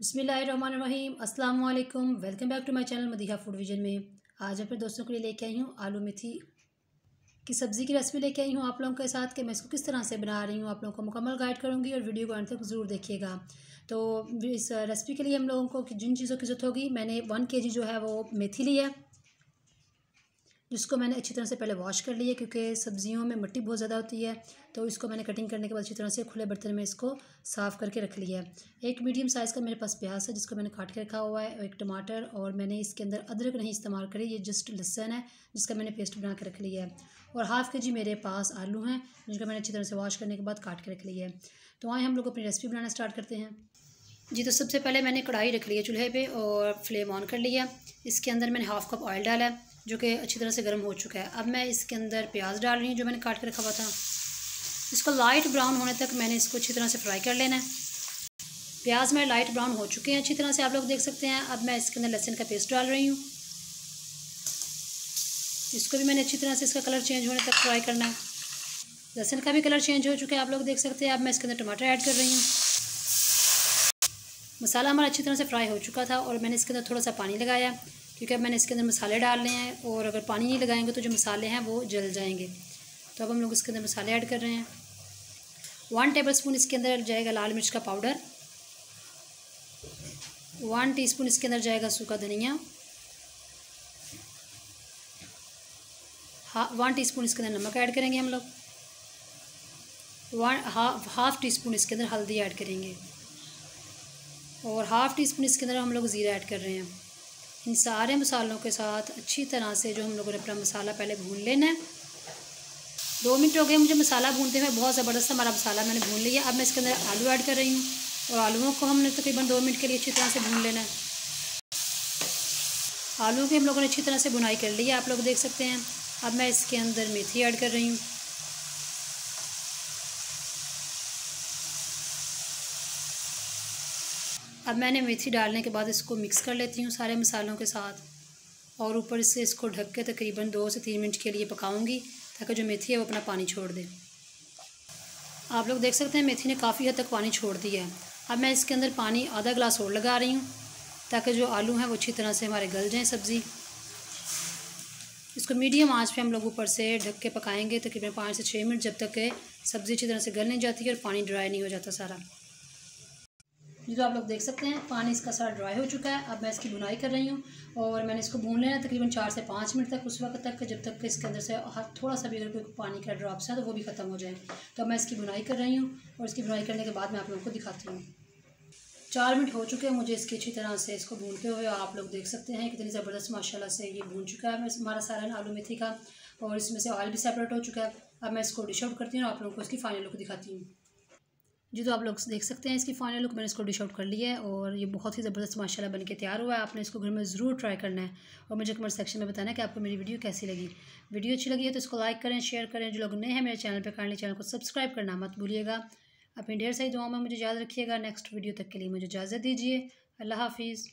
बिस्मिल्लाहिर्रहमानिर्रहीम, अस्सलाम वालेकुम। Welcome back to my channel Madiha food vision में। आज मैं अपने दोस्तों के लिए लेके आई हूँ आलू मेथी की सब्ज़ी की रेसिपी लेके आई हूँ आप लोगों के साथ कि मैं इसको किस तरह से बना रही हूँ। आप लोगों को मुकम्मल गाइड करूँगी और वीडियो को अंत तक ज़रूर देखिएगा। तो इस रेसिपी के लिए हम लोगों को जिन चीज़ों की ज़रूरत होगी, मैंने 1 kg जो है वो मेथी ली है, जिसको मैंने अच्छी तरह से पहले वॉश कर लिया क्योंकि सब्जियों में मिट्टी बहुत ज़्यादा होती है। तो इसको मैंने कटिंग करने के बाद अच्छी तरह से खुले बर्तन में इसको साफ़ करके रख लिया है। एक मीडियम साइज़ का मेरे पास प्याज है जिसको मैंने काट के रखा हुआ है, और एक टमाटर, और मैंने इसके अंदर अदरक नहीं इस्तेमाल करी, ये जस्ट लहसुन है जिसका मैंने पेस्ट बना के रख लिया है। और हाफ़ kg मेरे पास आलू हैं जिनको मैंने अच्छी तरह से वॉश करने के बाद काट के रख लिया है। तो आए हम लोग अपनी रेसिपी बनाना स्टार्ट करते हैं जी। तो सबसे पहले मैंने कढ़ाई रख ली है चूल्हे पे और फ्लेम ऑन कर लिया। इसके अंदर मैंने हाफ़ कप ऑयल डाला है जो कि अच्छी तरह से गर्म हो चुका है। अब मैं इसके अंदर प्याज डाल रही हूँ जो मैंने काट के रखा हुआ था। इसको लाइट ब्राउन होने तक मैंने इसको अच्छी तरह से फ्राई कर लेना है। प्याज में लाइट ब्राउन हो चुके हैं अच्छी तरह से, आप लोग देख सकते हैं। अब मैं इसके अंदर लहसुन का पेस्ट डाल रही हूँ। इसको भी मैंने अच्छी तरह से इसका कलर चेंज होने तक फ्राई करना है। लहसुन का भी कलर चेंज हो चुका है, आप लोग देख सकते हैं। अब मैं इसके अंदर टमाटर ऐड कर रही हूँ। मसाला हमारा अच्छी तरह से फ्राई हो चुका था और मैंने इसके अंदर थोड़ा सा पानी लगाया क्योंकि अब मैंने इसके अंदर मसाले डालने हैं, और अगर पानी नहीं लगाएंगे तो जो मसाले हैं वो जल जाएंगे। तो अब हम लोग इसके अंदर मसाले ऐड कर रहे हैं। 1 टेबलस्पून इसके अंदर जाएगा लाल मिर्च का पाउडर, 1 टीस्पून इसके अंदर जाएगा सूखा धनिया, 1 टीस्पून इसके अंदर नमक ऐड करेंगे हम लोग, हाफ टी स्पून इसके अंदर हल्दी ऐड करेंगे, और हाफ़ टी स्पून इसके अंदर हम लोग ज़ीरा ऐड कर रहे हैं। इन सारे मसालों के साथ अच्छी तरह से जो हम लोगों ने अपना मसाला पहले भून लेना है। 2 मिनट हो गए मुझे मसाला भूनते हुए, बहुत ज़बरदस्त हमारा मसाला मैंने भून लिया। अब मैं इसके अंदर आलू ऐड कर रही हूँ और आलूओं को हमने तकरीबन 2 मिनट के लिए अच्छी तरह से भून लेना है। आलू की हम लोगों ने अच्छी तरह से भुनाई कर ली है, आप लोग देख सकते हैं। अब मैं इसके अंदर मेथी ऐड कर रही हूँ। अब मैंने मेथी डालने के बाद इसको मिक्स कर लेती हूँ सारे मसालों के साथ, और ऊपर से इसको ढक के तकरीबन 2 से 3 मिनट के लिए पकाऊंगी ताकि जो मेथी है वो अपना पानी छोड़ दे। आप लोग देख सकते हैं मेथी ने काफ़ी हद तक पानी छोड़ दिया है। अब मैं इसके अंदर पानी आधा गिलास और लगा रही हूँ ताकि जो आलू हैं वो अच्छी तरह से हमारे गल जाएँ सब्ज़ी। इसको मीडियम आंच पे हम लोग ऊपर से ढक के पकाएंगे तकरीबन 5 से 6 मिनट, जब तक सब्ज़ी अच्छी तरह से गल नहीं जाती है और पानी ड्राई नहीं हो जाता सारा। ये जो आप लोग देख सकते हैं पानी इसका सारा ड्राई हो चुका है। अब मैं इसकी भुनाई कर रही हूँ और मैंने इसको भून लेना तकरीबन 4 से 5 मिनट तक, उस वक्त तक जब तक इसके अंदर से थोड़ा सा भी अगर कोई पानी का ड्रॉप्स है तो वो भी ख़त्म हो जाए। तो मैं इसकी भुनाई कर रही हूँ और इसकी भुनाई करने के बाद मैं आप लोगों को दिखाती हूँ। 4 मिनट हो चुके हैं मुझे इसकी अच्छी तरह से इसको भूनते हुए, और आप लोग देख सकते हैं कितनी ज़बरदस्त माशाल्लाह से ये भून चुका है हमारा सारा आलू मेथी का, और इसमें से ऑयल भी सेपरेट हो चुका है। अब मैं इसको डिश आउट करती हूँ और आप लोगों को इसकी फाइनल लुक दिखाती हूँ जी। तो आप लोग देख सकते हैं इसकी फाइनल लुक, मैंने इसको डिश आउट कर लिया है और ये बहुत ही ज़बरदस्त माशाल्लाह बन के तैयार हुआ है। आपने इसको घर में ज़रूर ट्राई करना है और मुझे कमेंट सेक्शन में बताना है कि आपको मेरी वीडियो कैसी लगी। वीडियो अच्छी लगी है तो इसको लाइक करें, शेयर करें। जो लोग नए हैं मेरे चैनल पर, काइंडली चैनल को सब्सक्राइब करना मत भूलिएगा। अपनी ढेर सारी दुआओं में मुझे याद रखिएगा। नेक्स्ट वीडियो तक के लिए मुझे इजाज़त दीजिए। अल्लाह हाफिज़।